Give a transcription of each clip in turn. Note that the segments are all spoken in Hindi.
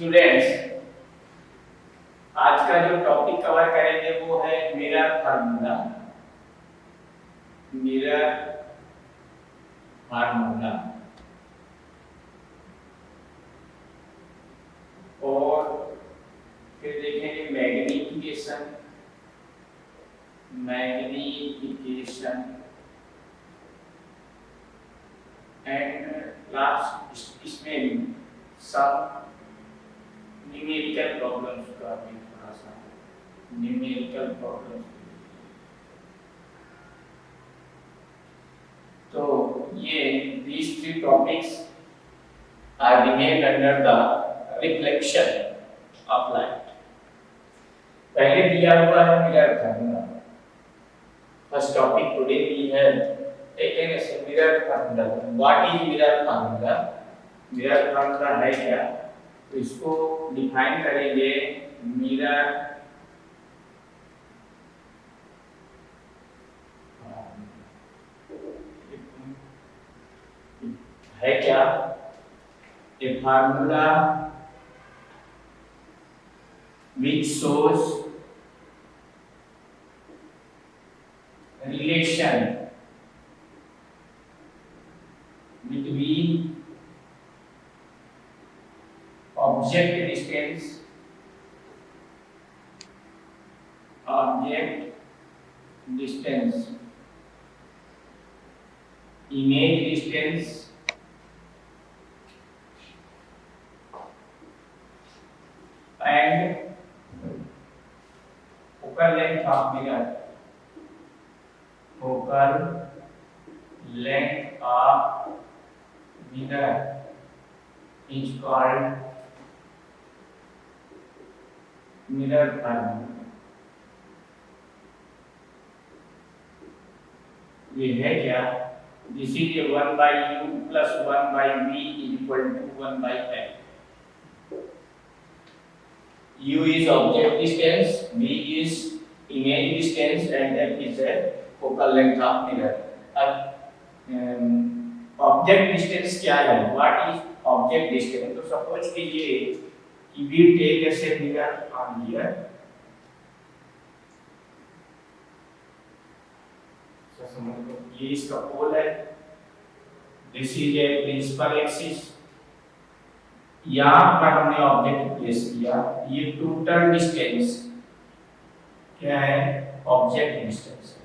स्टूडेंट्स, आज का जो टॉपिक कवर करेंगे वो है मिरर फार्मूला। मिरर फार्मूला और फिर देखेंगे मैग्नीफिकेशन। मैग्नीफिकेशन एंड लास्ट इसमें सब न्यूमेरिकल प्रॉब्लम्स का भी थोड़ा सा न्यूमेरिकल प्रॉब्लम्स। तो ये these three topics are remained under the reflection of light। पहले दिया हुआ है mirror formula. First topic today we have taken as mirror formula. What is mirror formula? Mirror formula है क्या, तो इसको डिफाइन करेंगे। मिरर है क्या? A formula which shows relation between object distance, image distance and focal length of mirror। focal length of mirror is called mirror formula। ये है क्या? This is 1 by u plus 1 by v is equal to 1 by n। U is object distance, V is image distance and F is the focal length of mirror। अब ऑब्जेक्ट डिस्टेंस क्या है? What is object distance? तो सपोज कीजिए कि we take as a mirror on here। समझ लो ये इसका पोल है, this is a principal axis. यहाँ पर हमने ऑब्जेक्ट प्लेस किया। ये टोटल डिस्टेंस क्या है? Object distance.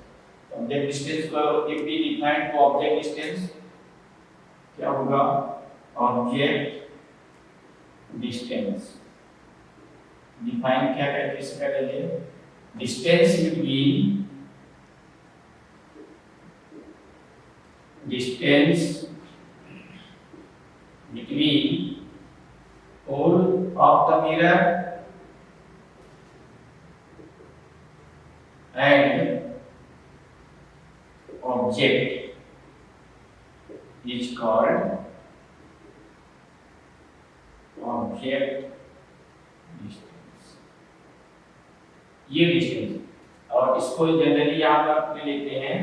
ऑब्जेक्ट डिस्टेंस को if we define to object distance क्या होगा? ऑब्जेक्ट डिस्टेंस डिफाइन क्या करके इसका करेंगे? Distance between pole of the mirror and object is called object distance। ये डिस्टेंस और इसको जनरली आप अपने लेते हैं,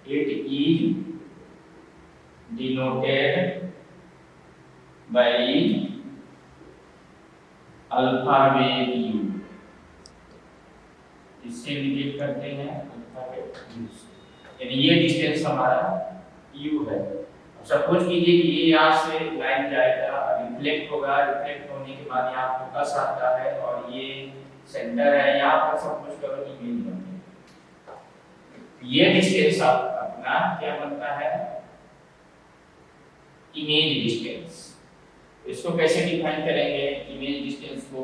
it is denoted by alpha wave u। इससे इंडिकेट करते हैं अल्फा वेव u, यानी ये डिस्टेंस हमारा u है। अब सपोज कीजिए कि ये यहाँ से लाइन जाएगा, रिफ्लेक्ट होगा, रिफ्लेक्ट होने के बाद यहाँ फोकस आता है और ये सेंटर है। यहाँ पर सपोज करो इमेज बनती है। ये डिस्टेंस अपना क्या बनता है? Image distance. इसको कैसे डिफाइन करेंगे? इमेज डिस्टेंस को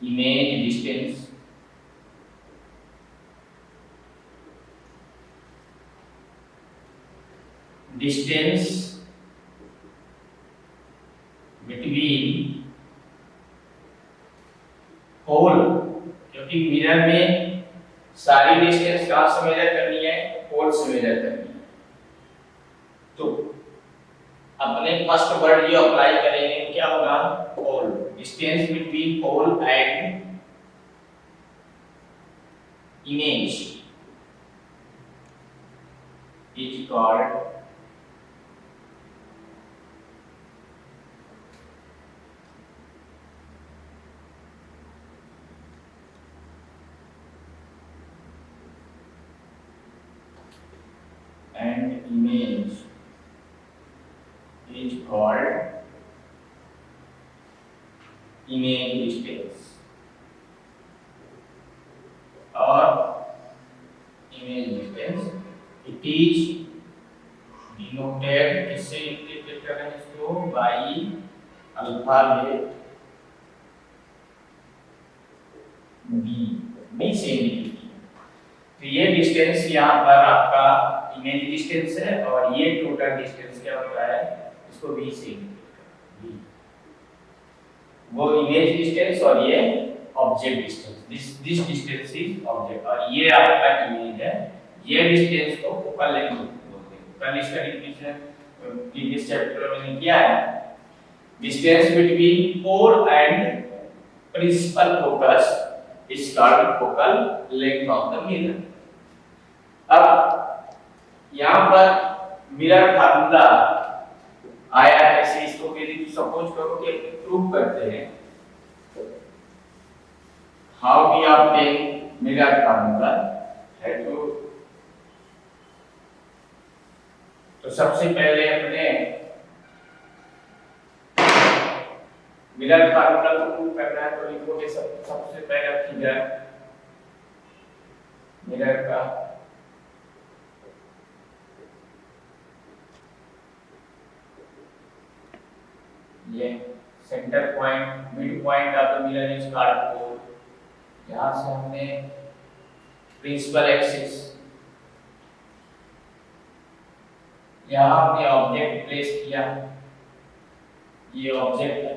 image distance distance between hole, क्योंकि मिरर में सारी डिस्टेंस कहाँ से मेजर करनी है? होल से मेजर करनी है। तो अपने फर्स्ट वर्ड ये अप्लाई करेंगे, क्या होगा? Hole. Distance between hole and image is called and image is called image distance or image distance. It is denoted, किससे इंडिकेट कर रहे हैं इसको, बाई अल्फाबेट बी, बी से इंडिकेट किया। तो ये डिस्टेंस यहाँ पर आपका इमेज डिस्टेंस है और ये टोटल डिस्टेंस क्या होता है, इसको बी से इंडिकेट करना है। वो इमेज डिस्टेंस और ये object distance, this distance is object और ये आपका इमेज है। ये डिस्टेंस को फोकल लेंथ बोलते हैं। कल इसका डिफिनेशन प्रीवियस चैप्टर में मैंने किया है। Distance between pole and principal focus is called focal length of the mirror. अब यहाँ पर मिरर फार्मूला आया ऐसे, इसको यदि सपोज करो कि प्रूव करते हैं, how we obtain mirror formula है। तो सबसे पहले अपने मिरर फार्मूला को प्रूव करना है तो लिखोगे सबसे पहला फिगर मिरर का, ये centre point, mid point of the mirror is called pole. यहां से हमने प्रिंसिपल एक्सिस, यहां हमने ऑब्जेक्ट प्लेस किया, ये ऑब्जेक्ट है,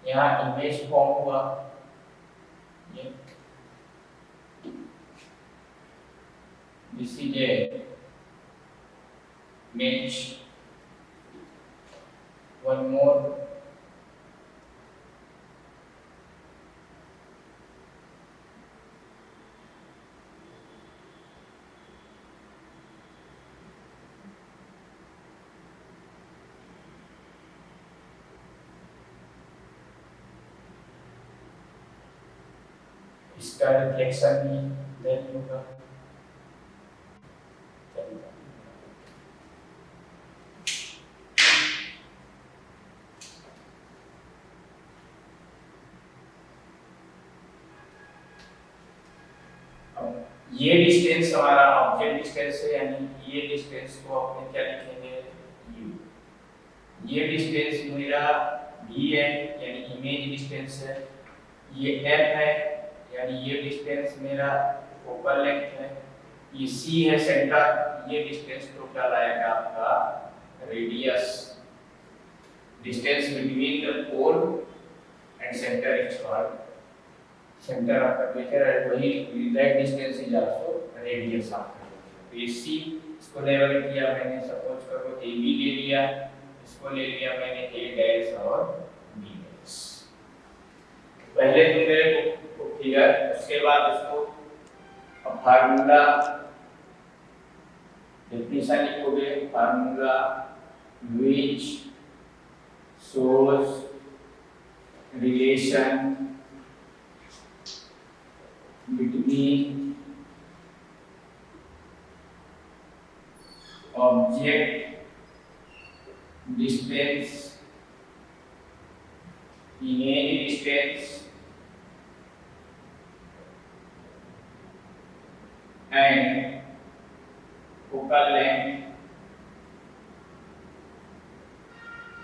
यहां इमेज फॉर्म हुआ, ये this is a image, one more, इसका रिफ्लेक्शन भी देख होगा। ये डिस्टेंस हमारा ऑब्जेक्ट डिस्टेंस है, यानी ये डिस्टेंस को अपने क्या लिखेंगे, u। ये डिस्टेंस मेरा v है यानी इमेज डिस्टेंस है, ये f है यानी ये डिस्टेंस मेरा फोकल लेंथ है, ये c है सेंटर, ये डिस्टेंस टोटल आएगा आपका radius. Distance between the pole and centre is called center of curvature and वही that distance is also radius of curvature। तो ये c इसको लेवल किया मैंने, सपोज करो AB ले लिया, इसको ले लिया मैंने A डैश और B डैश। पहले तो मेरे को फिगर, उसके बाद उसको अब फार्मूला डेफिनेशन लिखोगे, formula which shows relation between object distance, image distance and focal length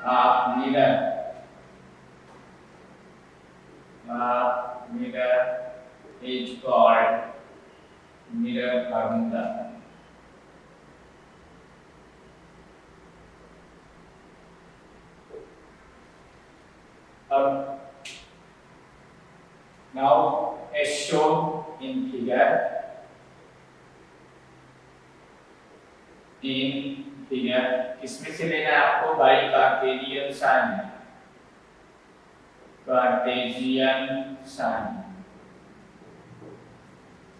of mirror is called mirror formula। Now as shown in figure, इसमें से लेना है आपको by Cartesian sign, Cartesian sign.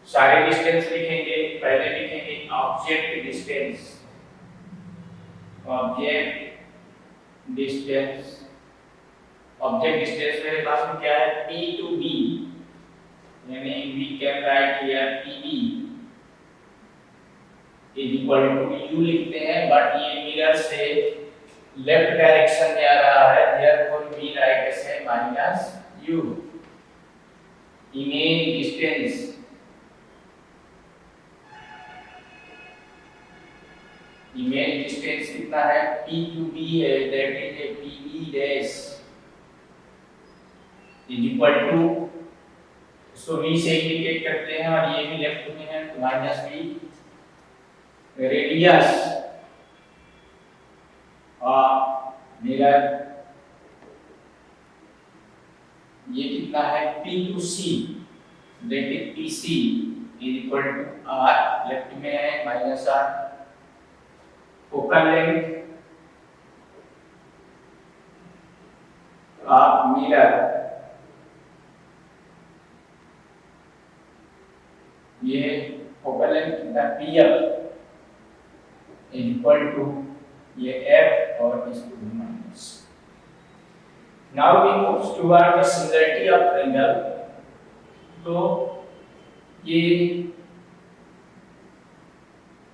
सारे डिस्टेंस लिखेंगे, पहले लिखेंगे object distance, object distance, object distance मेरे पास में क्या है, P to B, यानी we can write here PB is equal to U लिखते हैं, बट ये मिरर से लेफ्ट डायरेक्शन में आ रहा है, therefore we write as minus U। Image distance, image distance कितना है, P to B है, that is a PB dash is equal to, इसको V से इंडिकेट करते हैं और ये भी लेफ्ट में है तो माइनस V, रेडियस और मिरर ये कितना है, P to C, that is PC is equal to R, left में है minus R। Focal length of mirror, ये फोकल लेंथ कितना PF इज इक्वल टू ये F और इसको भी minus. Now we move toward the similarity of triangle. तो ये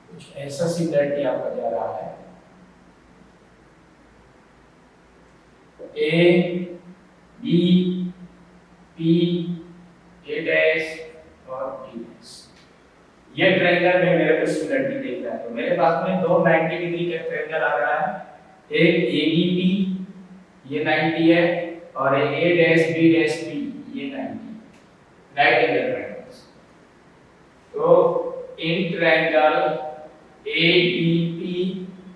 कुछ ऐसा सिमिलरिटी आपका जा रहा है, A B P A dash और B डैश, ये ट्रायंगल में मेरे को सिमिलरिटी देखना है। तो मेरे पास में दो 90 डिग्री का ट्रायंगल आ रहा है, एक ABP ये 90 है और एक A dash B dash P ये 90, राइट एंगल ट्रायंगल्स। तो in triangle ABP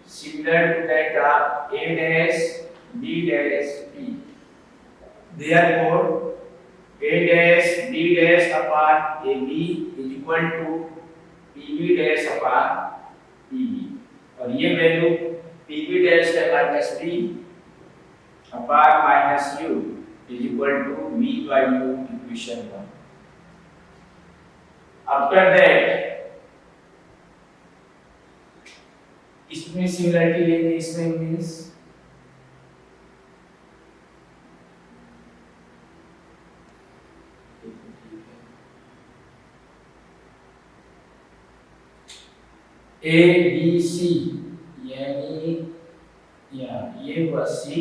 similar to that of A dash B dash P, therefore A dash B dash upon AB is equal to PB dash upon PB, और ये वैल्यू PB dash है minus B upon minus U is equal to V by U, equation 1। After that इसमें सिमिलरिटी लेंगे, इसमें मींस ए बी सी, यानी ये हुआ C,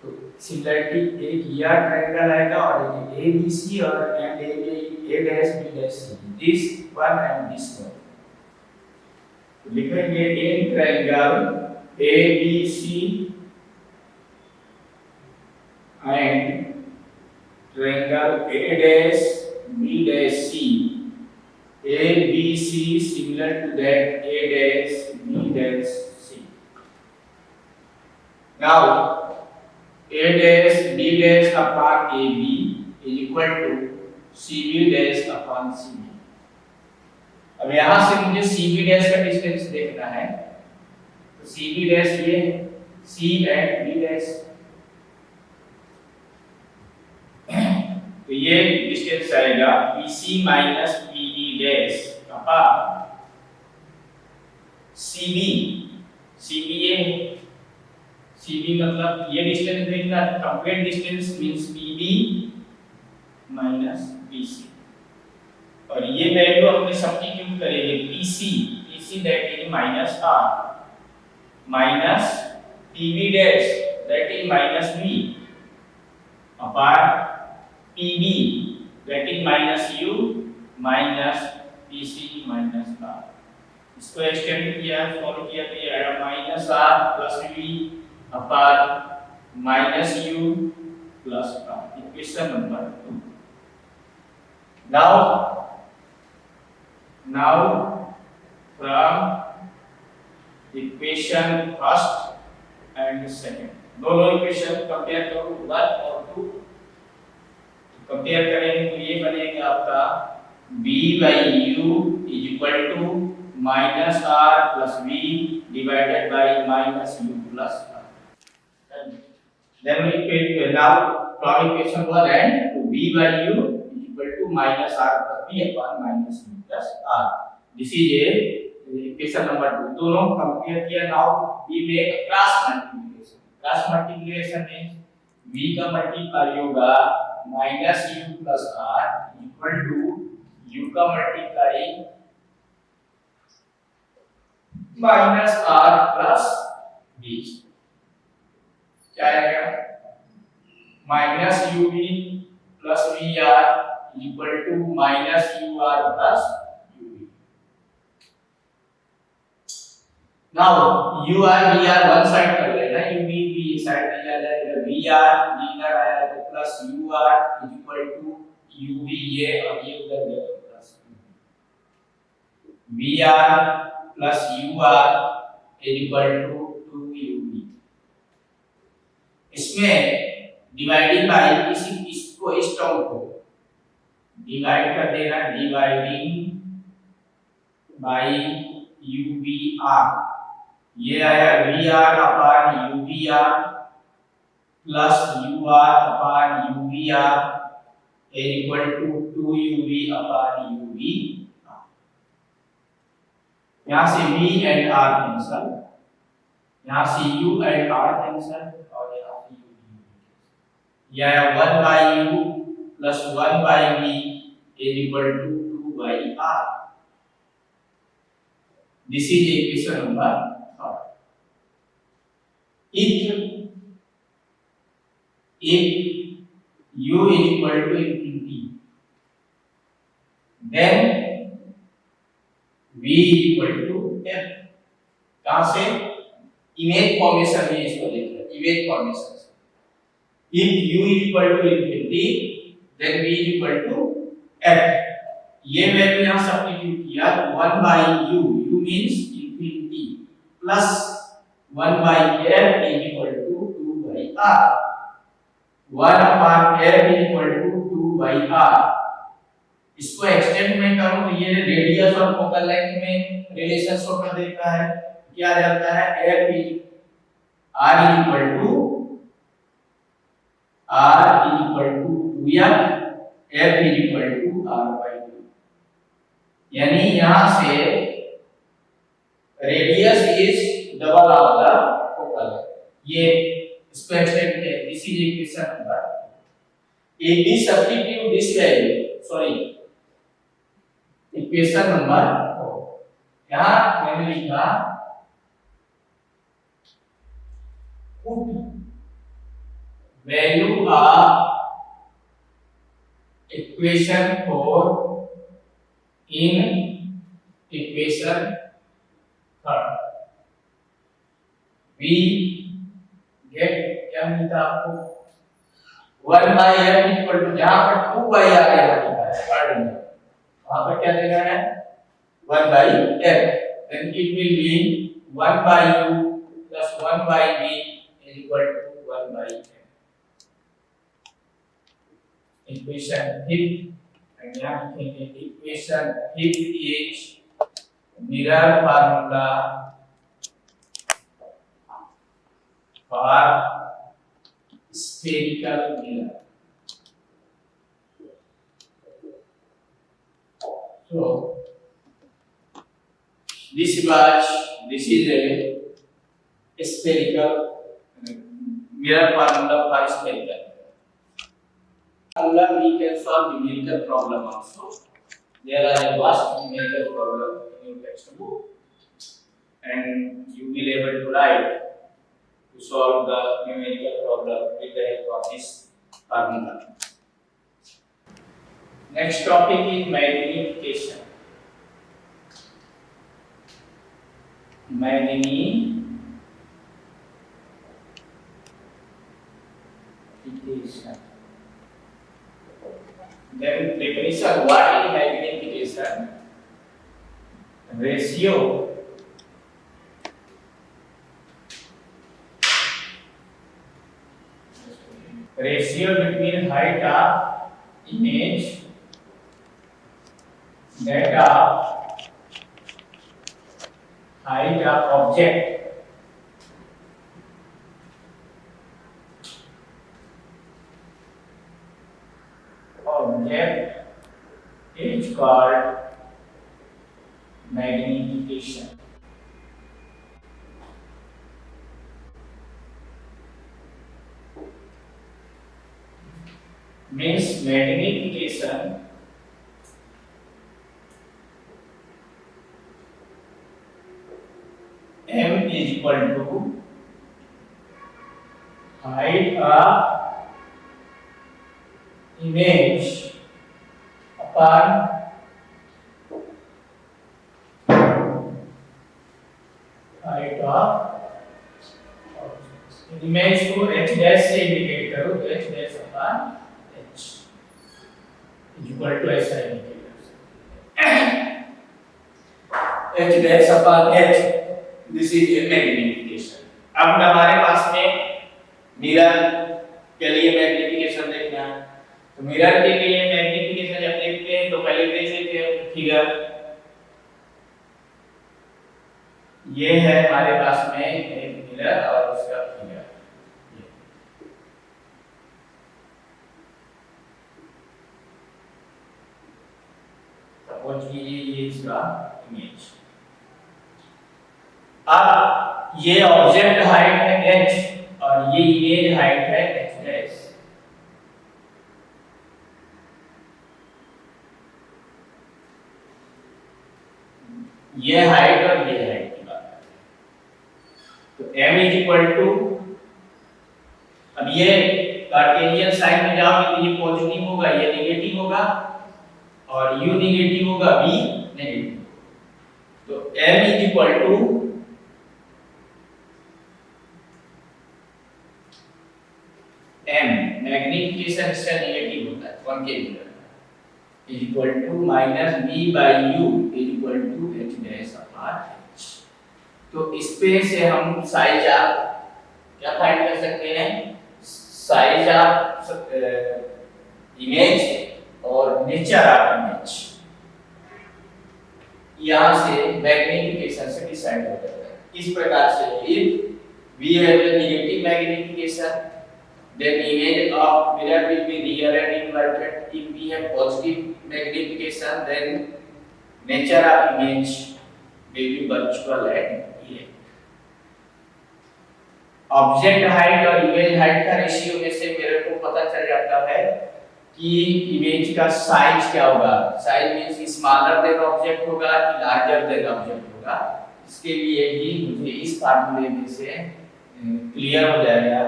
तो सिमिलरिटी एक यह ट्रायंगल आएगा और एक ABC और and A dash B dash C, this one and this one. लिखेंगे in triangle ABC and triangle A dash B dash C, ABC similar to that A dash B dash C। Now A dash B dash upon AB is equal to CB dash upon CB। अब यहां से मुझे CB डैश का डिस्टेंस देखना है, तो CB डैश ये C एंड B डैश, तो ये डिस्टेंस आएगा PC minus PB dash upon CB, CB ये CB मतलब ये डिस्टेंस देखना, complete distance means PB minus PC, और ये वैल्यू अपने सब्स्टिट्यूट करेंगे PC that is minus R minus PB dash that is minus V upon PB that is minus U minus PC minus R। इसको एक्सटेंड किया, सॉल्व किया तो ये आएगा minus R plus V upon minus U plus R, equation number 2। Now from equation first and second, दोनों इक्वेशन कंपेयर करो 1 और 2, कंपेयर करेंगे तो ये बनेगा आपका B by U is equal to minus R plus V divided by minus U plus R। Then we equate now from equation 1 and 2, B by U is equal to minus R plus V upon minus U plus R। This is a equation number 2 दोनों कंपेयर किया. Now we make cross multiplication. Cross multiplication means v का मल्टीप्लाई होगा minus u plus r equal to u का multiply minus r plus v. क्या आएगा? Minus uv plus vr equal to minus ur plus uv. Now ur vr one side कर लेना, uv भी एक साइड में आ जाएगा, vr इधर आया तो plus ur equal to uv ये और ये उधर गया तो plus vr plus ur equal to 2uv. इसमें डिवाइडिंग बाय इसको इस टर्म को डिवाइड कर देना, डिवाइडिंग बाय uvr. ये आया vr upon uvr plus ur upon uvr equal to 2uv upon uv. यहाँ से v एंड r कैंसल, यहाँ से u एंड r कैंसल और यहाँ से u. यह 1 by u plus 1 by v is equal to 2 by r. This is equation number 3. If u is equal to infinity, then v is equal to f. कहाँ से? इमेज फॉर्मेशन में इसको देख रहे हैं, image formation. If u is equal to infinity, then v is equal to f. ये वैल्यू यहाँ सब्स्टिट्यूट किया, 1 by u means infinity plus 1 by f is equal to 2 by r. 1 upon f is equal to 2 by r. इसको एक्सटेंड में करूं तो ये रेडियस और फोकल लेंथ में रिलेशन शो कर देता है. क्या आ जाता है? f is r is equal to r is equal to 2f, f is equal to r by 2. यानी यहाँ से radius is double of the focal. ये इसको एक्सटेंड किया. This is equation number. if we substitute this value, sorry, equation number 4. यहाँ मैंने लिखा put value of equation 4 in equation 3. we get क्या मिलता आपको? 1 by f इक्वल टू, जहां पर 2 by r यहाँ लिखा है पढ़ लेना, वहां पर क्या देना है? 1 by f. then it will be 1 by u plus 1 by v is equal to 1 by f. equation 5 and यहाँ लिखेंगे equation 5 is mirror formula for spherical mirror. So this is a spherical mirror formula for spherical. Formula we can solve numerical problem also. There are a vast numerical problem in your textbook, and you will be able to write to solve the numerical problem with the help of this formula. Next topic is magnification. Magnification. Then definition. What is magnification? Ratio between height of image, that of height of object, is called magnification means magnification m is equal to height of image upon height of image को h डैश से इंडिकेट करो तो h dash upon h equal to ऐसा indicate h dash upon h this is a magnification. अब हमारे पास में मिरर के लिए मैग्नीफिकेशन देखना है तो मिरर के लिए मैग्नीफिकेशन जब देखते हैं तो पहले देख लेते हैं फिगर। ये है हमारे पास में एक मिरर और उसका फिगर। सपोज कीजिए ये इसका इमेज। अब ये ऑब्जेक्ट हाइट है h और ये इमेज हाइट है h डैश। ये हाइट और ये हाइट की बात है तो m इज इक्वल टू, अब ये कार्टेशियन साइन में जाओगे तो ये पॉजिटिव होगा ये नेगेटिव होगा और u नेगेटिव होगा v नेगेटिव। तो m is equal to m magnification इसका नेगेटिव होता है concave mirror is equal to minus v by u is equal to h dash upon h। तो इस पे से हम साइज ऑफ क्या फाइंड कर सकते हैं, साइज ऑफ इमेज और नेचर ऑफ इमेज यहां से मैग्नीफिकेशन से डिसाइड हो जाता है। इस प्रकार से if we have a negative magnification then image of mirror will be real and inverted. If we have positive magnification then nature of image will be virtual and real. Object height और इमेज हाइट का रेशियो में से मेरे को पता चल जाता है कि इमेज का साइज क्या होगा। Size means smaller than object होगा कि लार्जर देन ऑब्जेक्ट होगा। इसके लिए भी मुझे इस फार्मूले में से क्लियर हो जाएगा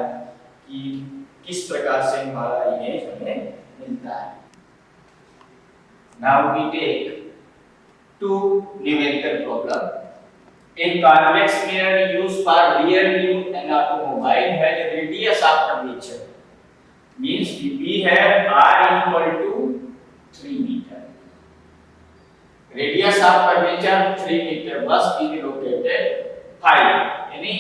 कि किस प्रकार से हमारा इमेज हमें मिलता है। Now we take to numerical problem. A convex mirror used for rear view and automobile has a radius of curvature. Means we have r equal to 3 meter. Radius of curvature 3 meter must be located 5 यानी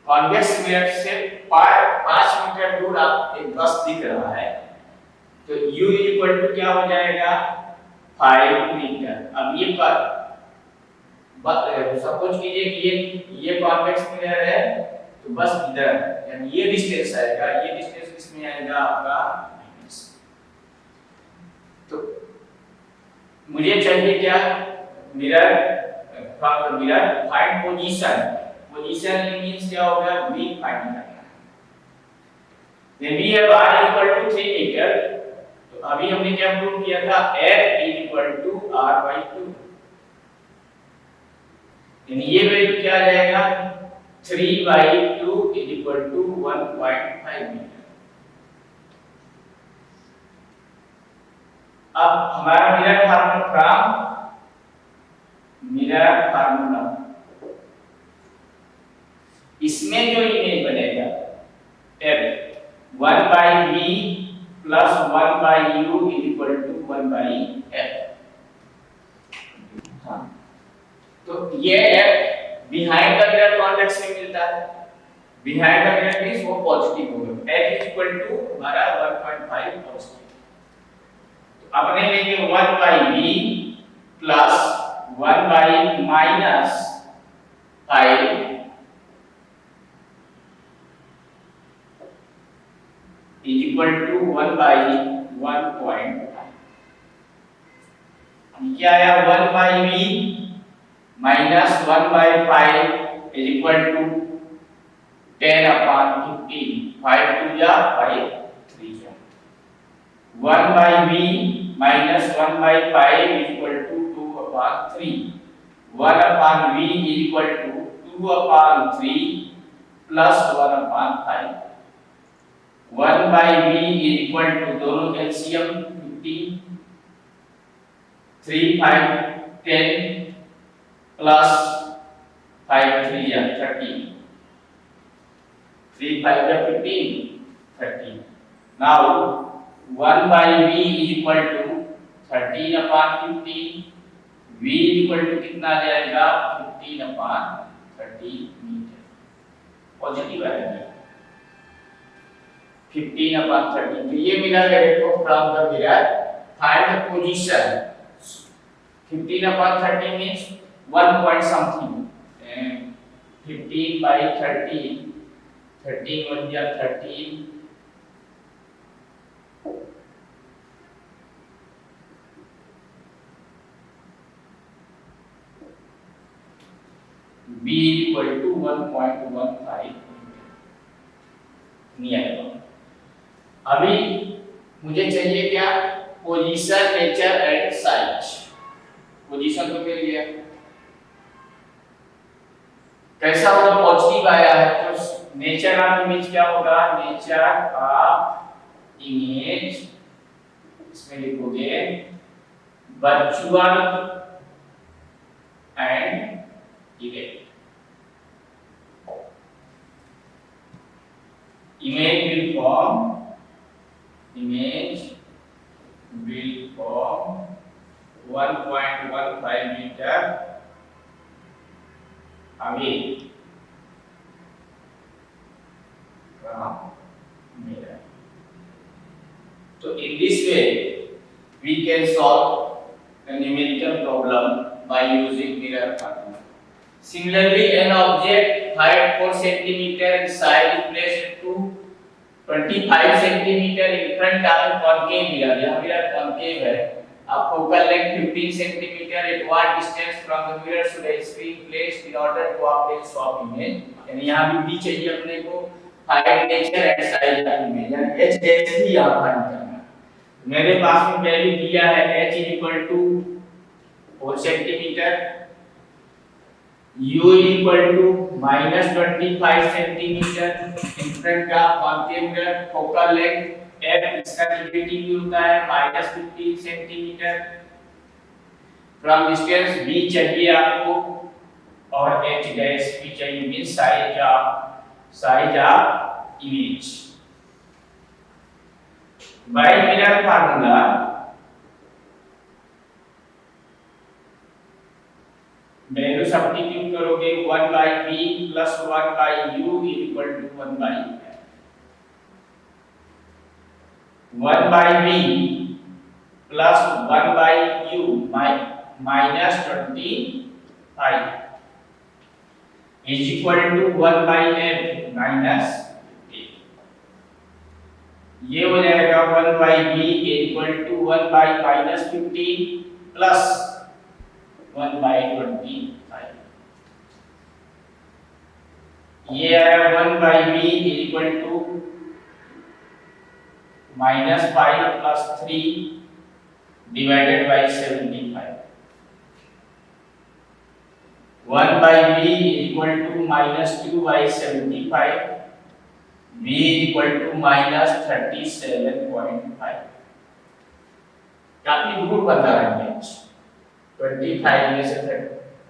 convex mirror से 5 मीटर दूर आप एक बस दिख रहा है तो u equal to क्या हो जाएगा 5 मीटर। अब ये सपोज कीजिए कि ये कॉन्वेक्स मिरर है तो बस इधर यानी ये डिस्टेंस आएगा, ये डिस्टेंस किसमें आएगा आपका माइनस। तो मुझे चाहिए क्या mirror from the mirror find position. Position means क्या होगा v फाइंड करना है। Then we have r equal to 3 metre तो अभी हमने क्या प्रूव किया था f equal to r by 2 यानी ये वैल्यू क्या आ जाएगा 3 by 2 is equal to 1.5 metre. अब हमारा मिरर फार्मूला इसमें जो इमेज बनेगा f 1 by v plus 1 by u is equal to 1 by f। हाँ तो ये बिहाइंड द मिरर कॉन्वेक्स में मिलता है। बिहाइंड द मिरर मींस वो पॉजिटिव होगा f इज इक्वल टू हमारा 1.5 पॉजिटिव। तो अपने लेंगे 1 by v plus 1 by minus 5 is equal to 1 by 1.5। क्या आया 1 by v minus 1/5 is equal to 10/15, 5 2 जा 5 3 जा 1/v minus 1/5 is equal to 2/3, 1/v is equal to 2/3 plus 1/5, 1/v is equal to दोनों एलसीएम 15, 3 5 10 plus 5 3 या 13, 3 5 या 15 13. Now 1/v is equal to 13/15, v is equal to कितना आ जाएगा 15/30 मीटर, पॉजिटिव आएगा 15/30. तो ये मिला मेरे को from the mirror. Find the position. 15/30 means 1 point something, 15/13, 13 1 या 13, b equal to 1.15 नियर. अभी मुझे चाहिए क्या, position, nature and size. Position तो मिल गया, कैसा होगा, पॉजिटिव आया है. तो नेचर ऑफ इमेज क्या होगा, नेचर ऑफ इमेज इसमें लिखोगे virtual and event. Image will form 1.15 meter away from mirror. So in this way we can solve a numerical problem by using mirror formula. Similarly, an object height 4 cm and size is placed to 25 cm in front of a concave mirror. यहाँ mirror concave है. अब focal length 15 cm. At what distance from the mirror should a screen placed in order to obtain swap image? यानी यहाँ भी चाहिए अपने को height, nature and size का image. यानी h dash भी यहाँ फाइंड करना है. मेरे पास में वैल्यू दिया है h is equal to 4 cm, u is equal to minus 25 centimeter in front का concave mirror, focal length f इसका नेगेटिव भी होता है minus 15 centimeter. from distance v चाहिए आपको और h dash भी चाहिए, means size of image. by mirror formula value substitute करोगे 1/v plus 1/u is equal to 1/f. 1/v plus 1/u minus 25 is equal to 1/f minus 8. ये हो जाएगा 1/v is equal to 1/minus 15 plus 1/25. ये आया 1/v is equal to minus 5 plus 3 divided by 75. 1/v is equal to minus 2/75. v is equal to minus 37.5. काफी दूर बता रहे हैं. 25 में से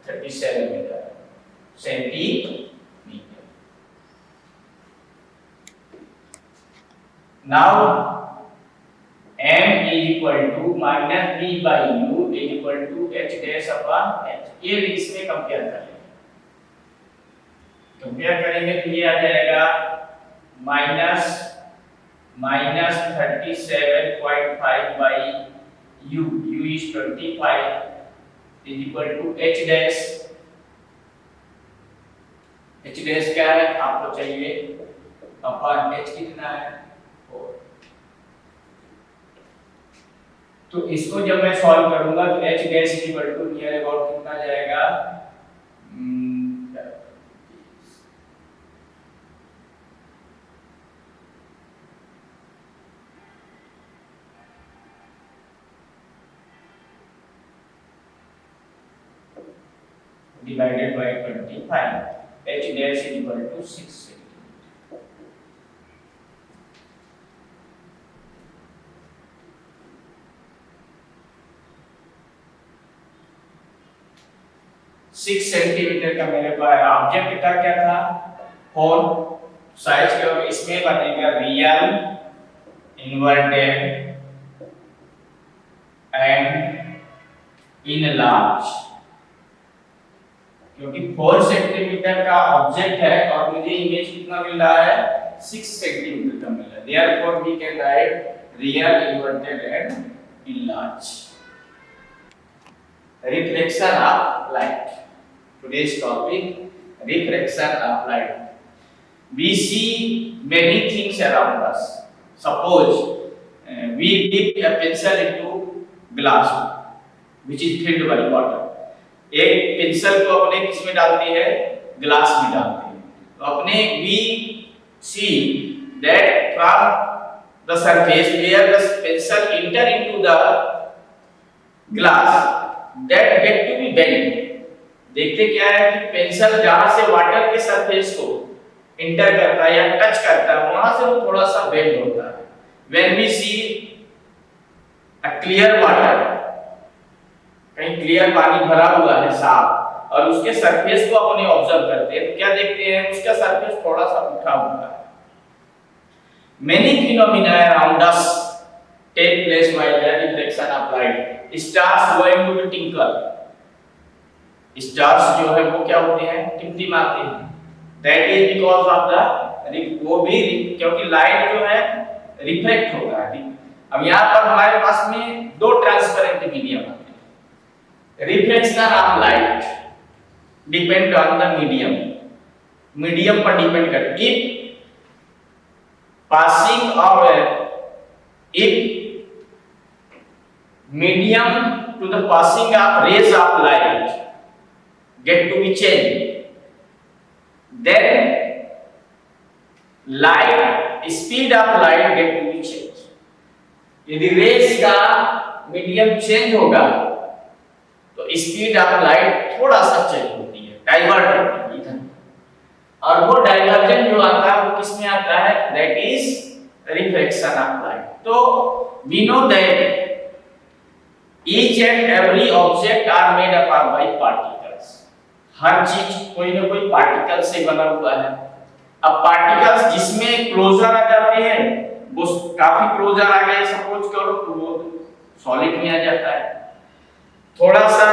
37 metre centimetre. Now m is equal to minus v by u is equal to h dash upon h. ये इसमें कंपेयर करेंगे. कंपेयर करेंगे तो ये आ जाएगा minus 37.5 by u. u is 25 is equal to h dash. h dash क्या है आपको चाहिए, अपन h कितना है 4. तो इसको जब मैं सॉल्व करूंगा तो h dash equal to near about कितना जाएगा divided by 25. H dash is equal to 6 centimeter. 6 centimetre का मेरे पास ऑब्जेक्ट का क्या था, होल साइज के, और इसमें बनेगा रियल, इन्वर्टेड एंड इनलार्ज, क्योंकि 4 सेंटीमीटर का ऑब्जेक्ट है और मुझे इमेज कितना मिल रहा है, 6 सेंटीमीटर का मिल रहा है। Therefore we can write real, inverted and enlarge. Reflection of light. Today's topic, reflection of light. We see many things around us. Suppose we dip a pencil into glass, which is filled by water. एक पेंसिल को अपने किस में डालते हैं, ग्लास में डालते हैं, तो अपने we see that from the surface where the pencil enter into the glass, that get to be bent. देखते क्या है कि पेंसिल जहां से वाटर के सरफेस को इंटर करता है या टच करता है, वहां से वो थोड़ा सा बेंड होता है। When we see a clear water, कहीं क्लियर पानी भरा हुआ है साफ, और उसके सरफेस को अपने ऑब्जर्व करते हैं, तो क्या देखते हैं, उसका सरफेस थोड़ा सा उठा हुआ है। Many phenomena around us take place by the reflection of light. Stars going to twinkle. Stars जो है वो क्या होते हैं, टिमटिमाते हैं। That is because of the, वो भी क्योंकि लाइट जो है रिफ्लेक्ट होता है। अब यहाँ पर हमारे पास में दो ट्रांसपेरेंट मीडियम होते हैं। Reflection of light depend on the medium, medium पर डिपेंड करता है। Passing of if medium to the passing of rays of light get to be changed, then light speed of light get to be changed. यदि रेस का मीडियम चेंज होगा तो स्पीड ऑफ लाइट थोड़ा सा चेंज होती है, डाइवर्ट होती है इधर, और वो डाइवर्जन जो आता है वो किसमें आता है, that is reflection of light. तो we know that each and every object are made up by particles. हर चीज कोई ना कोई पार्टिकल से बना हुआ है। अब पार्टिकल्स जिसमें क्लोजर आ जाते हैं, वो काफी क्लोजर आ गए सपोज करो, तो वो सॉलिड में आ जाता है। थोड़ा सा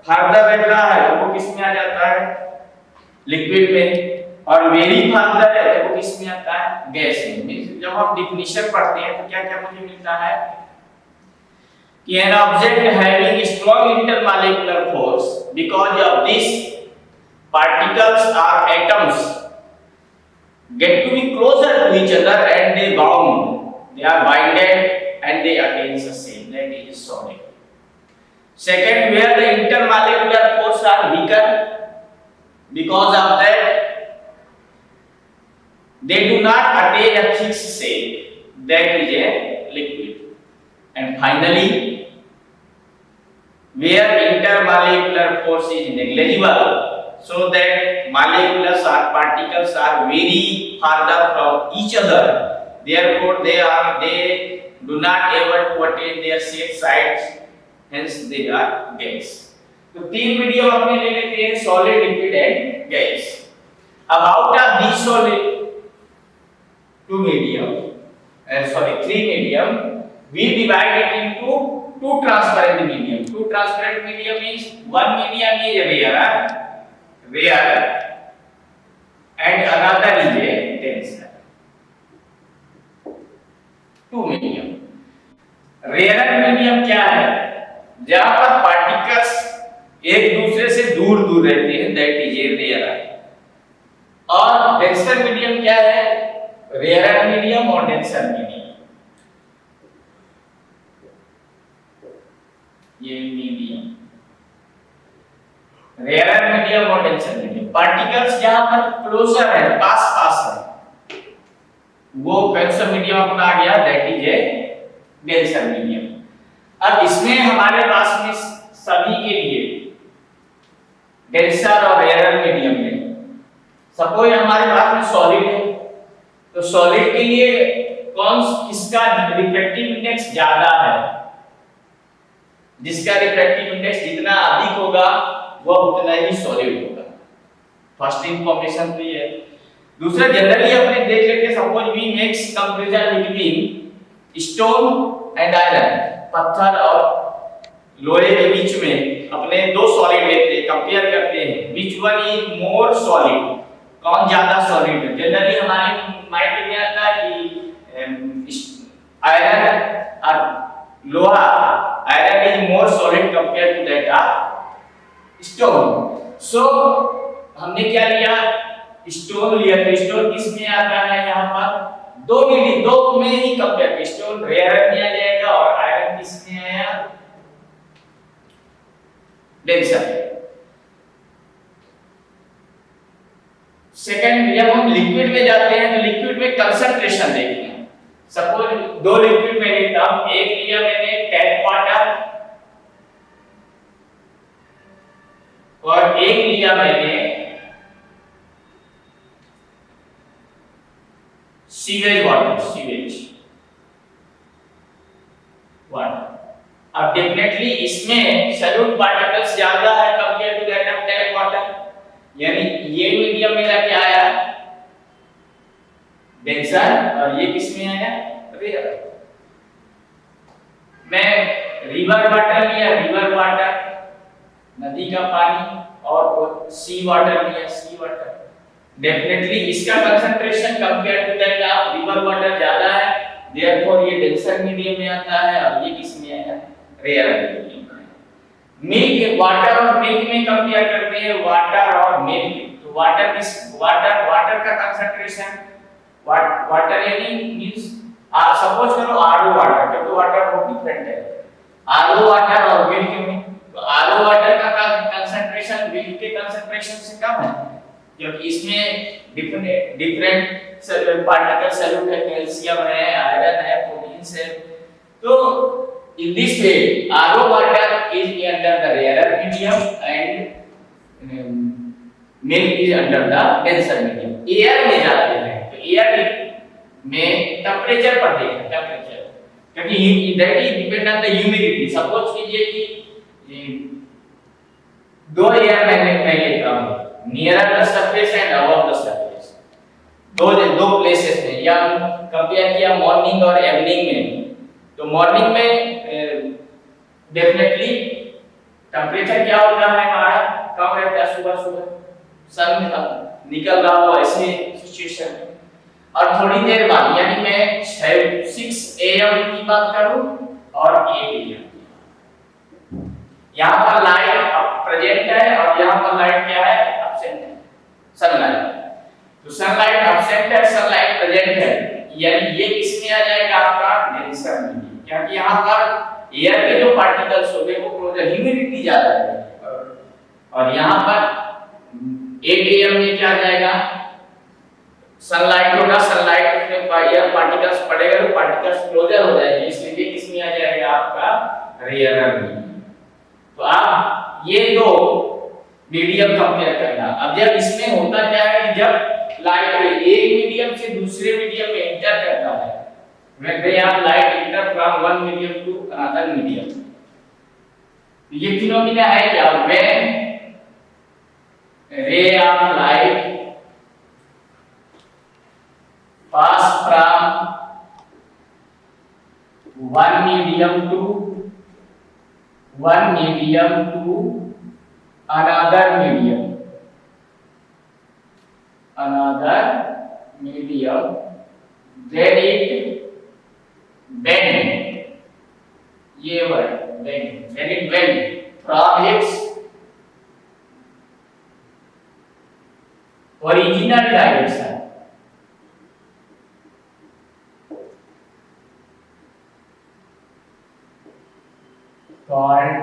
फर्दर रहता है तो वो किस में आ जाता है, लिक्विड में, और वेरी फर्दर है तो वो किस में आता है, गैस में। जब हम डिफिनेशन पढ़ते हैं तो क्या क्या मुझे मिलता है कि an object having strong intermolecular force, because of this particles or atoms get to be closer to each other and they bound, they are binded and they attain the same, that is solid. Second, where the intermolecular force are weaker, because of that they do not attain a fixed shape, that is a liquid. And finally, where intermolecular force is negligible, so that molecules or particles are very farther from each other, therefore they do not able to attain their safe sides, hence they are gas. तो तीन मीडियम अपने ले लेते हैं, सॉलिड, लिक्विड एंड गैस। अब out of these solid three medium, we divide it into two transparent medium. Two transparent medium means one medium is rare and another is a denser. Two medium. Rare medium क्या है, जहां पर पार्टिकल्स एक दूसरे से दूर दूर रहते हैं, दैट इज ए रेयर। और डेंसर मीडियम क्या है, रेयर मीडियम और डेंसर मीडियम। ये मीडियम, रेयर मीडियम और डेंसर मीडियम। पार्टिकल्स जहां पर क्लोजर है, पास पास है, वो डेंसर मीडियम अपना आ गया, that is A denser medium. अब इसमें हमारे पास में सभी के लिए डेंसर और रेयर मीडियम में। सपोज हमारे पास में सॉलिड है, तो सॉलिड के लिए किसका रिफ्रैक्टिव इंडेक्स ज्यादा है? जिसका रिफ्रैक्टिव इंडेक्स जितना अधिक होगा वह उतना ही सॉलिड होगा। फर्स्ट इंफॉर्मेशन तो ये है। दूसरा जनरली अपने देख लेते हैं, suppose we makes comparison between stone and iron, पत्थर और लोहे के बीच में अपने दो सॉलिड लेते हैं, कंपेयर करते हैं, which one is more solid, कौन ज्यादा सॉलिड है। जनरली हमारे माइंड में आता है कि आयरन और लोहा, iron is more solid compare to that of stone. So हमने क्या लिया, स्टोन लिया, तो स्टोन किस में आता है, यहाँ पर दो में ही कंपेयर, स्टोन रेयर में आ जाएगा और आयरन किस में आया, डेंसर। सेकंड, जब हम लिक्विड में जाते हैं तो लिक्विड में कंसंट्रेशन देखते हैं। सपोज दो लिक्विड में लेता हूं, एक लिया मैंने टैप वाटर और एक लिया मैंने सीवेज वाटर, अब डेफिनेटली इसमें सॉल्यूट पार्टिकल्स ज्यादा है compare to that of tap water, यानी ये मीडियम मेरा क्या आया, डेंसर, और ये किस में आया, रेयर। मैं रिवर वाटर लिया, रिवर वाटर नदी का पानी, और सी वाटर लिया, सी वाटर, डेफिनेटली इसका concentration compare to that of river water ज्यादा है, देयरफॉर ये डेंसर मीडियम में आता है, और ये किस में आया, रेयर मीडियम। मिल्क, वाटर और मिल्क में कंपेयर करते हैं, वाटर और मिल्क, तो वाटर का कंसंट्रेशन, वाटर यानी मींस सपोज करो आरओ वाटर, क्योंकि वाटर बहुत डिफरेंट है, आरओ वाटर और मिल्क में, तो आरओ वाटर का कंसंट्रेशन मिल्क के कंसंट्रेशन से कम है, क्योंकि इसमें डिफरेंट पार्टिकल सॉल्यूट है, कैल्शियम है, आयरन है, प्रोटीन्स है। तो in this way RO water is under the rarer medium and milk is under the denser medium। Air में जाते हैं तो एयर में टेम्परेचर पर देखें, टेम्परेचर, क्योंकि that is depend on the humidity. Suppose कीजिए कि दो एयर मैं लेता हूं, nearer the surface and above the surface, दो प्लेसेस में, या कंपेयर किया मॉर्निंग और इवनिंग में, तो मॉर्निंग में डेफिनेटली टेम्परेचर क्या होता है हमारा, कम रहता है, सुबह सन निकल रहा हो ऐसे सिचुएशन में, और थोड़ी देर बाद यानी मैं 6 AM की बात करूं और 8 AM, यहाँ पर लाइट प्रेजेंट है और यहाँ पर लाइट क्या है, एब्सेंट है, सनलाइट। तो सनलाइट एब्सेंट है, सनलाइट प्रेजेंट है, यानी ये किसमें आ जाएगा, आपका डेंसर में, क्योंकि यहाँ पर एयर के जो पार्टिकल्स होंगे वो क्लोजर, ह्यूमिडिटी ज्यादा है, और यहाँ पर 8 AM में क्या आ जाएगा, सनलाइट होगा, सनलाइट में एयर पार्टिकल्स पड़ेगा तो पार्टिकल्स क्लोजर हो जाएंगे, इसलिए किसमें आ जाएगा, आपका रेयरर में। तो आप ये दो मीडियम कंपेयर करना। अब जब इसमें होता क्या है कि जब लाइट एक मीडियम से दूसरे मीडियम में एंटर करता है, when ray of light enter from one medium to another medium, ये फिनोमिना है क्या, when ray of light pass from one medium to another medium, then it bend, ये word bend, then it bend from its original direction, called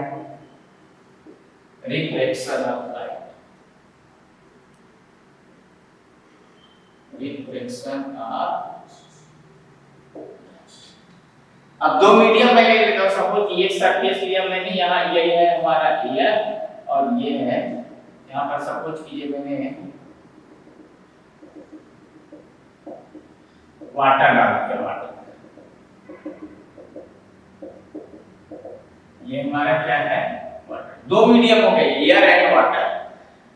reflection of light, reflection of। अब दो मीडियम मैं ले लेता हूं, सपोज ये सरफेस लिया मैंने, यहाँ ये है हमारा एयर और ये है यहाँ पर सपोज कीजिए मैंने वाटर डाल दिया, वाटर, ये हमारा क्या है, वाटर। दो मीडियम हो गए, एयर एंड वाटर।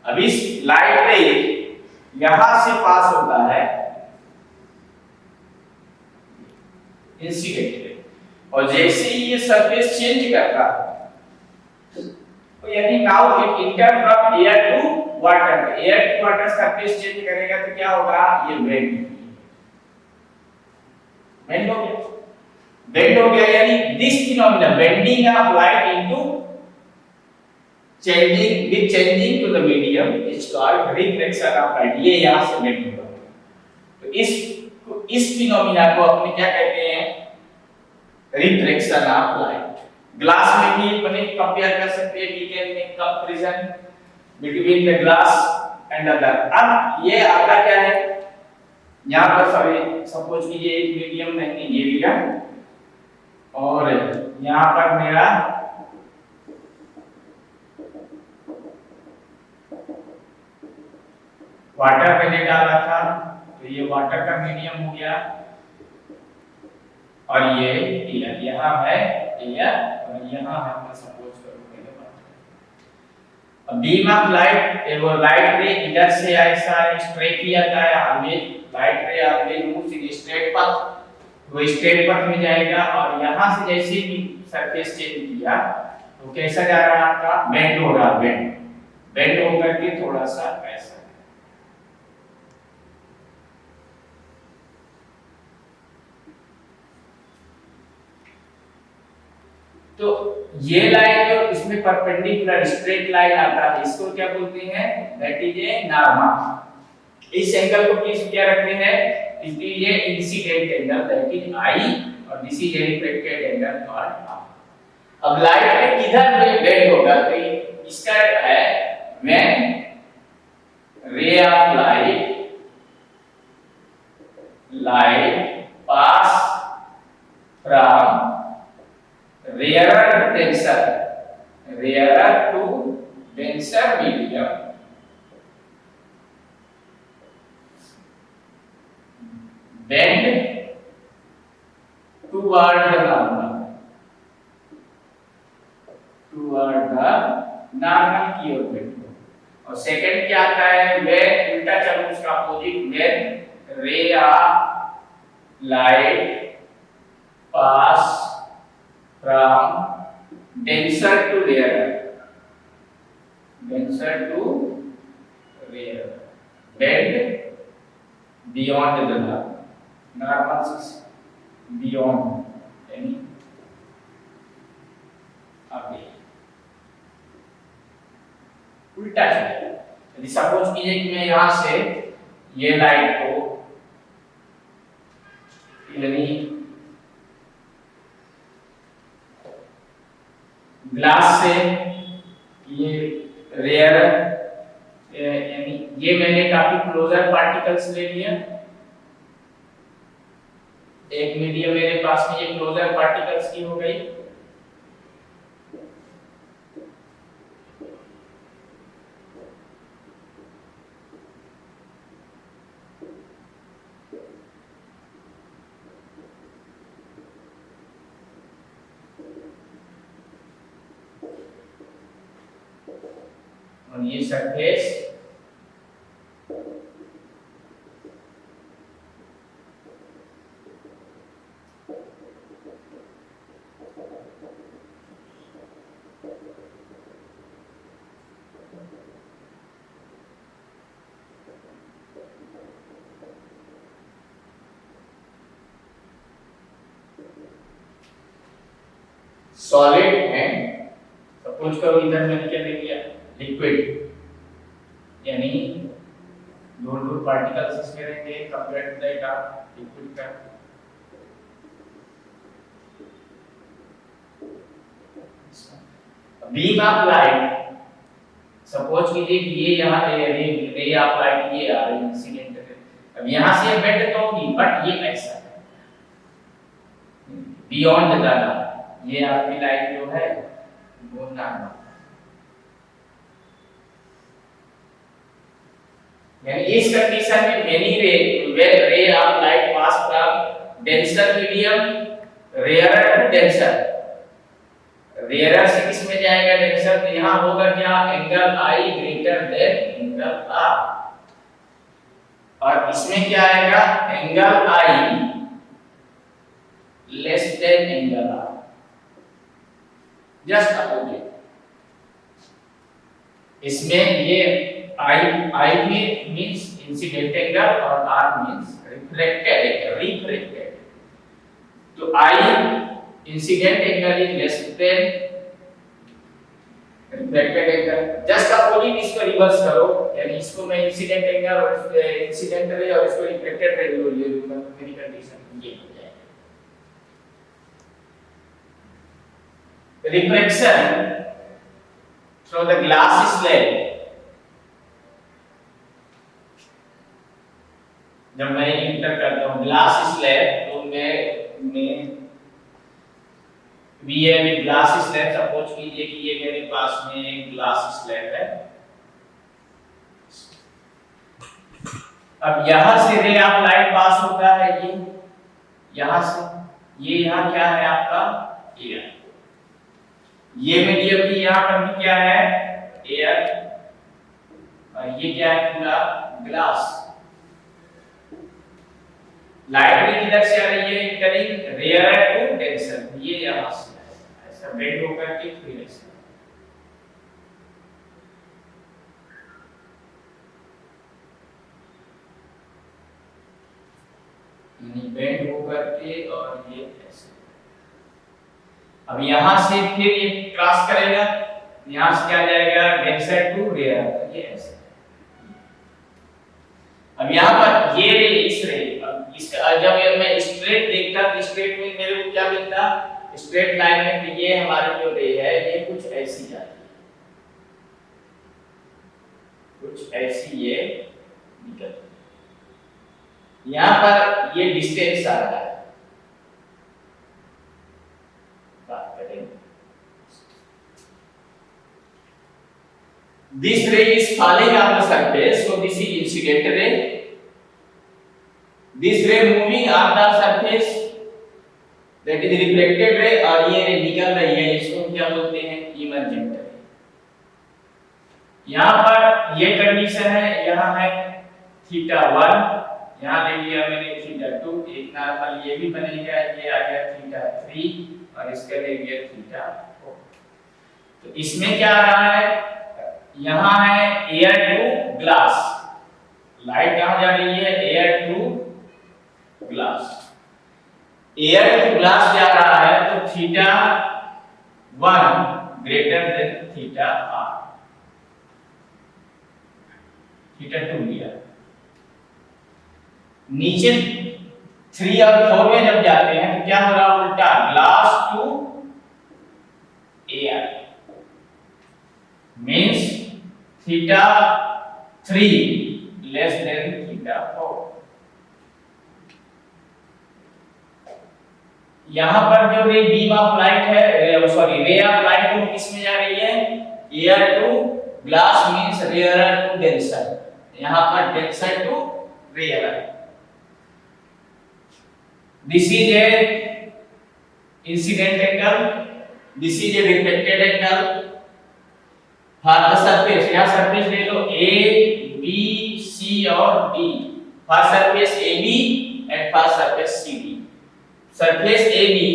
अब इस लाइट रे यहां से पास होता है इंसिडेंट रे, और जैसे ही ये सरफेस चेंज करता है, तो यानी now it enter from air to water, air to water surface change करेगा तो क्या होगा, ये बेंड हो गया, बेंड हो गया। यानी this phenomena bending of light into changing with changing to the medium is called reflection of light, ये यहां से बेंड होगा। तो इस फिनोमेना को अपने क्या कहते हैं, रिफ्लेक्शन ऑफ लाइट। ग्लास में भी अपने कंपेयर कर सकते हैं, we can make comparison between the glass and other. अब ये आपका क्या है, यहां पर सपोज कीजिए एक मीडियम मैंने ये लिया, और यहां पर मेरा वाटर मैंने डाला था, तो ये वाटर का मीडियम हो गया, और ये एयर, यहाँ है एयर और यहाँ है, मैं सपोज करूं मेरे पास अब बीम ऑफ लाइट, वो लाइट रे इधर से ऐसा स्ट्रेट किया गया, आगे लाइट रे आगे मूव्स इन स्ट्रेट पाथ, वो स्ट्रेट पाथ में जाएगा, और यहाँ से जैसे ही सरफेस चेंज किया तो कैसा जा रहा है आपका, बेंड हो रहा, बेंड होकर के थोड़ा सा ऐसा। तो ये लाइन जो इसमें परपेंडिकुलर स्ट्रेट लाइन आता है, इसको क्या बोलते हैं, दैट इज ए नॉर्मा। इस एंगल को किस क्या रखते हैं, इसलिए ये incident angle that is I, और this is reflected angle called R. अब लाइट में किधर बेंड होगा, तो इसका है when ray of light pass from rarer to denser medium bend toward the normal की ओर बेंड। और सेकंड क्या आता है, वे उल्टा चलो उसका opposite, when ray of light pass from denser to rarer, bend beyond the normal is beyond any अभी उल्टा चले। यदि सपोज कीजिए कि मैं यहां से ये लाइट को यानी ग्लास से ये रेयर यानी ये मैंने काफी क्लोजर पार्टिकल्स ले लिया, एक मीडियम मेरे पास में ये क्लोजर पार्टिकल्स की हो गई, और ये सरफेस सॉलिड है। सपोज करो इधर मैंने क्या ले लिया, लिक्विड, यानी दूर पार्टिकल्स इसमें रहेंगे compare to that of liquid का। बीम ऑफ लाइट, सपोज कीजिए कि ये यहाँ रे ऑफ लाइट ये आ रही इंसिडेंट है, अब यहाँ से बेंड तो होगी, बट ये ऐसा है बियॉन्ड द, ये आपकी लाइट जो है वो नॉर्मल। यानी इस कंडीशन में many ray when ray of light pass from denser medium rarer to denser, rarer से किस में जाएगा डेंसर, तो यहां होगा क्या, angle i greater than angle r, और इसमें क्या आएगा, angle i less than angle r, just opposite. इसमें ये आई मींस इंसिडेंट एंगल और r means reflected angle, reflected, तो i incident angle is less than reflected angle, just opposite इसको रिवर्स करो, यानी इसको मैं इंसिडेंट एंगल और इंसिडेंट रे और इसको रिफ्लेक्टेड रे ले लूंगा, तो मेरी कंडीशन ये हो जाएगी। Reflection through the glass slab, जब मैं इंटर करता हूँ ग्लास स्लैब, तो मैं we have a glass slab, suppose कीजिए कि ये मेरे पास में एक ग्लास स्लैब है। अब यहां से रे ऑफ लाइट पास होता है, ये यहां से, ये यहां क्या है आपका एयर, ये मीडियम भी यहां पर भी क्या है एयर, और ये क्या है पूरा ग्लास। लाइट भी किधर से आ रही है, करीब रेयर टू डेंसर, ये यहां से ऐसा बेंड होकर के फिर ऐसा, यानी बेंड होकर के और ये ऐसे। अब यहां से फिर ये क्रॉस करेगा, यहां से क्या जाएगा डेंसर टू रेयर, ये ऐसे। अब यहां पर ये रे इस रे, अब इसका जब मैं स्ट्रेट देखता तो स्ट्रेट में मेरे को क्या मिलता, स्ट्रेट लाइन में, तो ये हमारी जो रे है ये कुछ ऐसी जाती है, कुछ ऐसी ये निकलती है, यहां पर ये डिस्टेंस आ रहा है, बात करें this ray is falling on the surface, so this is incident ray, this ray moving on the surface, that is reflected ray, और ये रे निकल रही है, इसको क्या बोलते हैं इमर्जेंट रे। यहां पर ये कंडीशन है, यहां है θ1, यहां ले लिया मैंने θ2, एक नॉर्मल ये भी बनेगा, ये आ गया θ3 और इसका ले लिया θ4। तो इसमें क्या आ रहा है, यहां है एयर टू ग्लास, लाइट कहां जा रही है, air to glass, air to glass जा रहा है, तो θ1 ग्रेटर देन θr, θ2 लिया। नीचे 3 और 4 में जब जाते हैं तो क्या हो रहा है, उल्टा, glass to air means θ3 less than θ4। यहां पर जो रे बीम ऑफ लाइट है, सॉरी रे ऑफ लाइट वो किस में जा रही है, air to glass means rare to denser, यहां पर denser to rare. This is a incident angle, this is a reflected angle for the surface, यहां सरफेस ले लो ए बी सी और D, for surface A B and for surface C D. Surface A B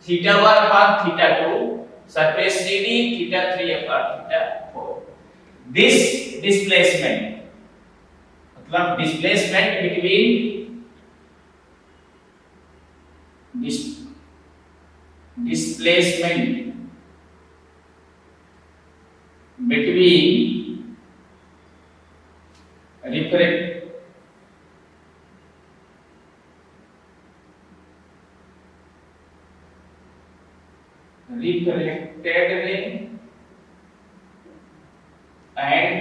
θ1 upon θ2, surface C D θ3 upon θ4। This displacement मतलब displacement between displacement between refracted ray and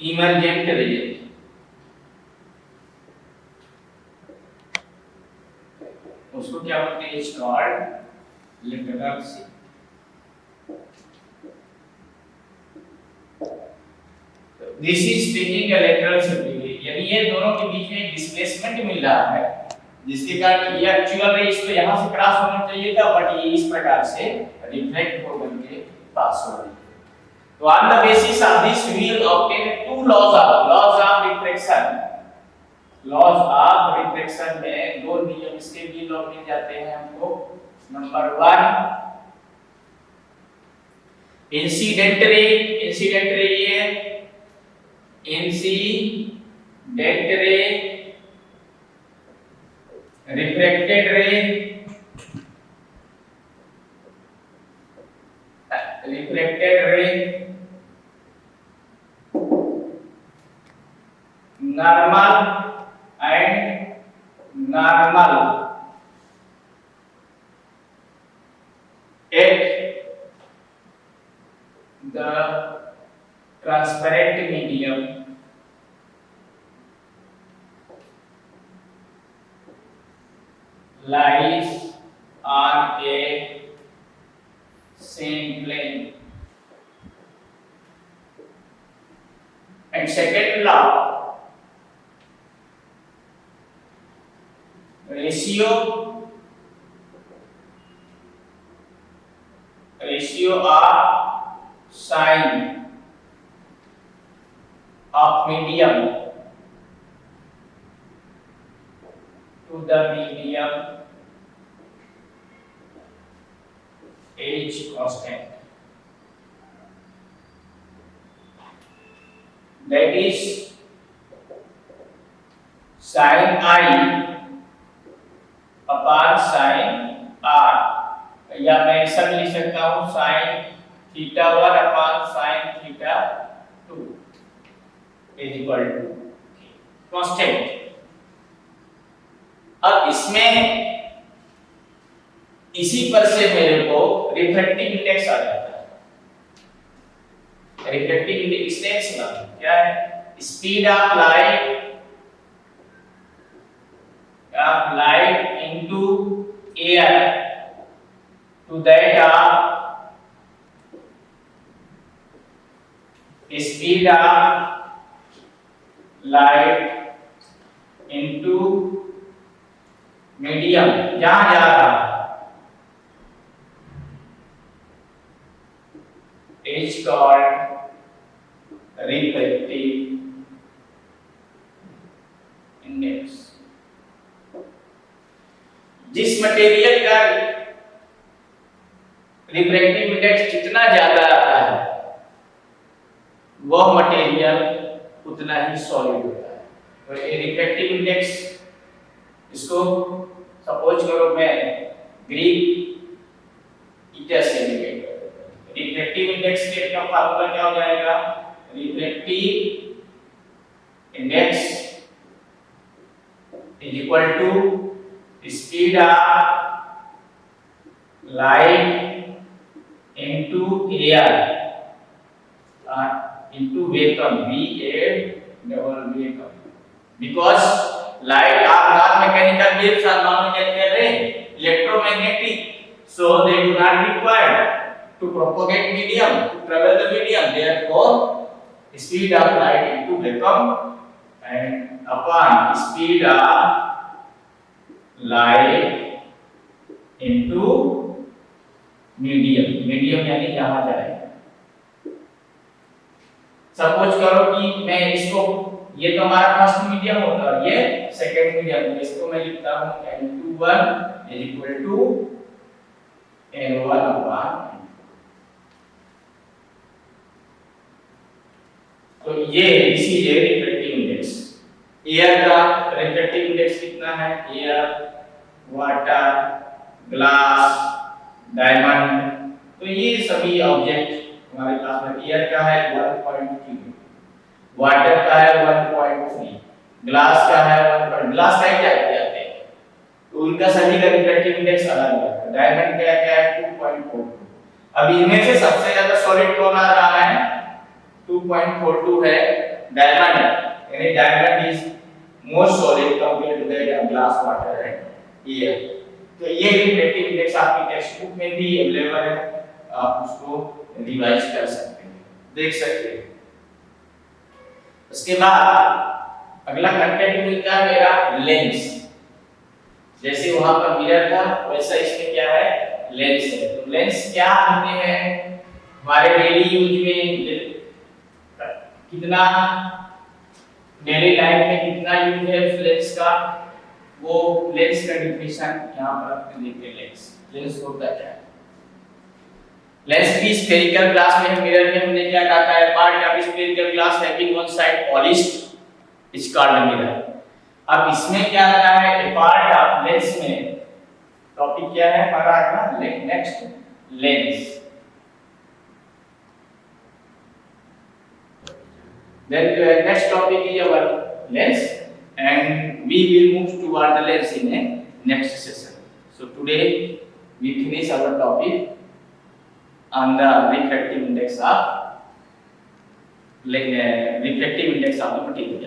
emergent ray, उसको क्या बोलते हैं, called lateral see. This is taking a lateral shift, यानी ये दोनों के बीच में डिस्प्लेसमेंट मिल रहा है, जिसके कारण ये एक्चुअल रे इसको यहां से क्रॉस होना चाहिए था, बट ये इस प्रकार से रिफ्लेक्ट हो करके पास हो रही है। तो on the basis of this we will obtain two laws of reflection. Laws of reflection में दो नियम इसके भी लॉ मिल जाते हैं हमको। नंबर 1 इंसिडेंट रे ये incident ray, reflected ray, normal and normal at the transparent medium lies on a same plane. And second law, ratio of sine of medium to the medium is constant. That is sin I upon sin R, या मैं ऐसा भी लिख सकता हूं sin theta 1 upon sin theta 2 is equal to constant. अब इसमें इसी पर से मेरे को रिफ्रैक्टिव इंडेक्स आ जाता है। रिफ्रैक्टिव इंडेक्स क्या है? Speed of light into air to that of speed of light into medium, जहां जा रहा is called refractive index। जिस मटेरियल का रिफ्रैक्टिव इंडेक्स जितना ज्यादा आता है वह मटेरियल उतना ही सॉलिड होता है। तो ये रिफ्रैक्टिव इंडेक्स, इसको सपोज करो मैं ग्रीक ईटा से इंडिकेट कर देता हूं। रिफ्रैक्टिव इंडेक्स का फार्मूला क्या हो जाएगा? Refractive index is equal to speed of light into air into vacuum, vacuum, because light are non-mechanical waves are non-mechanical ray, electromagnetic, so they do not require to propagate medium, to travel the medium, therefore speed of light into vacuum and upon speed of light into medium यानी यहां जाएगा। सपोज करो कि मैं इसको, ये तो हमारा फर्स्ट मीडियम होता है, ये सेकंड मीडियम, इसको मैं लिखता हूं n21 is equal to n1 upon. तो ये इसी ये रिफ्रैक्टिव इंडेक्स। एयर का रिफ्रैक्टिव इंडेक्स कितना है? एयर, वाटर, ग्लास, डायमंड, तो ये सभी ऑब्जेक्ट हमारे पास में। एयर का है 1.3, वाटर का है 1.3, ग्लास का है 1. ग्लास का क्या कहते हैं, तो उनका सभी का रिफ्रैक्टिव इंडेक्स अलग है। डायमंड का क्या है 2.42। अब इनमें से सबसे ज्यादा सॉलिड कौन आ रहा है? 2.42 है डायमंड, यानी diamond is more solid compared to that glass, water and air. तो ये रिफ्रैक्टिव इंडेक्स आपकी टेक्स्ट बुक में भी अवेलेबल है, आप उसको रिवाइज कर सकते हैं, देख सकते हैं। उसके बाद अगला कंटेंट मिलता है मेरा लेंस। जैसे वहां पर मिरर था वैसा इसमें क्या है, लेंस है। तो लेंस क्या होते हैं हमारे डेली यूज में, कितना डेली लाइफ में कितना यूज है उस लेंस का, वो लेंस का डिफिनेशन यहाँ पर आपने देखे। लेंस होता क्या है। लेंस की स्फेरिकल ग्लास में, मिरर में हमने क्या कहा है, part of spherical glass having one side polished is called mirror. अब इसमें क्या आता है, ए पार्ट ऑफ लेंस में, टॉपिक क्या है हमारा अगला, next lens. Then the next topic is our lens, and we will move toward the lens in a next session. So today we finish our topic on the refractive index of the material.